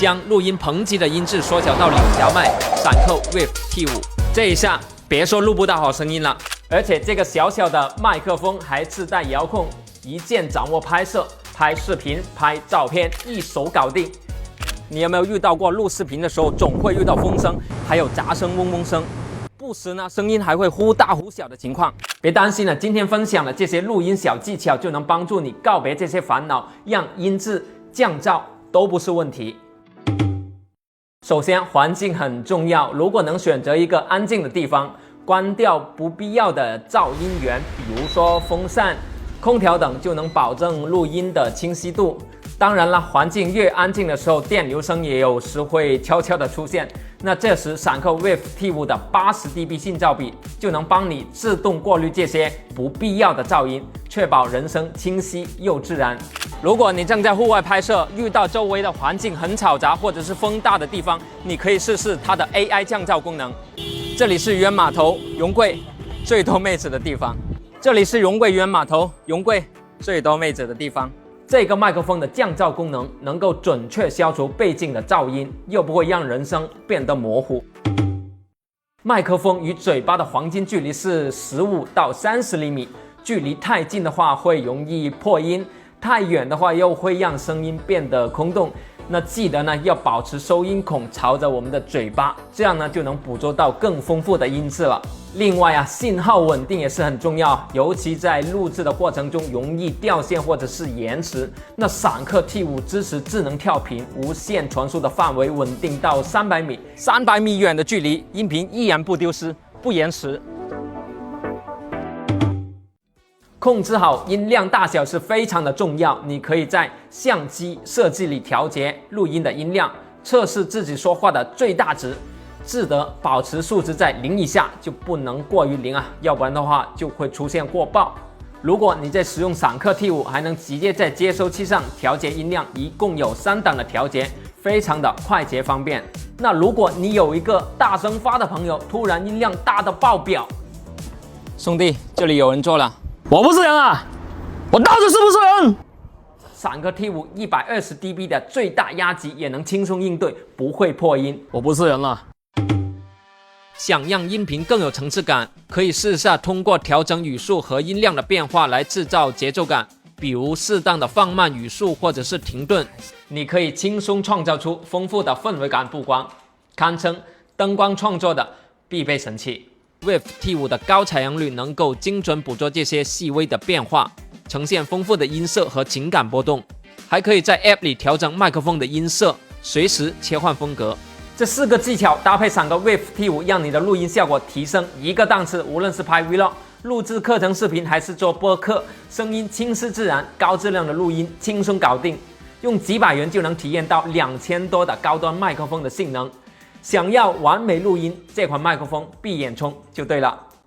将录音棚级的音质缩小到2小麦，闪扣 Wave T5，这一下别说录不到好声音了，而且这个小小的麦克风还自带遥控，一键掌握拍摄、拍视频、拍照片，一手搞定。你有没有遇到过录视频的时候总会遇到风声，还有杂声、嗡嗡声，不时呢声音还会忽大忽小的情况？别担心了，今天分享的这些录音小技巧就能帮助你告别这些烦恼，让音质、降噪都不是问题。首先，环境很重要。如果能选择一个安静的地方，关掉不必要的噪音源，比如说风扇、空调等，就能保证录音的清晰度。当然了，环境越安静的时候，电流声也有时会悄悄的出现。那这时，闪扣 Wave T5 的80dB 信噪比就能帮你自动过滤这些不必要的噪音，确保人声清晰又自然。如果你正在户外拍摄，遇到周围的环境很嘈杂或者是风大的地方，你可以试试它的 AI 降噪功能。这里是渔人码头容桂最多妹子的地方，这里是容桂渔人码头容桂最多妹子的地方。这个麦克风的降噪功能能够准确消除背景的噪音，又不会让人声变得模糊。麦克风与嘴巴的黄金距离是15到30厘米，距离太近的话会容易破音，太远的话又会让声音变得空洞。那记得呢要保持收音孔朝着我们的嘴巴，这样呢就能捕捉到更丰富的音质了。另外啊，信号稳定也是很重要，尤其在录制的过程中容易掉线或者是延迟。那闪克 T5 支持智能跳频，无线传输的范围稳定到300米，300米远的距离，音频依然不丢失、不延迟。控制好音量大小是非常的重要，你可以在相机设计里调节录音的音量，测试自己说话的最大值，记得保持数值在0以下，就不能过于0啊，要不然的话就会出现过爆。如果你在使用闪克 T5， 还能直接在接收器上调节音量，一共有3档的调节，非常的快捷方便。那如果你有一个大声发的朋友，突然音量大到爆表，兄弟，这里有人坐了。我不是人啊！我到底是不是人？闪克 T5 120dB 的最大压级也能轻松应对，不会破音。我不是人啊！想让音频更有层次感，可以试下通过调整语速和音量的变化来制造节奏感，比如适当的放慢语速或者是停顿，你可以轻松创造出丰富的氛围感布光，堪称灯光创作的必备神器。Wave T5 的高采样率能够精准捕捉这些细微的变化，呈现丰富的音色和情感波动，还可以在 App 里调整麦克风的音色，随时切换风格。这4个技巧搭配闪克 Wave T5， 让你的录音效果提升一个档次。无论是拍 Vlog、录制课程视频，还是做播客，声音清晰自然，高质量的录音轻松搞定。用几百元就能体验到2000多的高端麦克风的性能。想要完美录音，这款麦克风闭眼充就对了。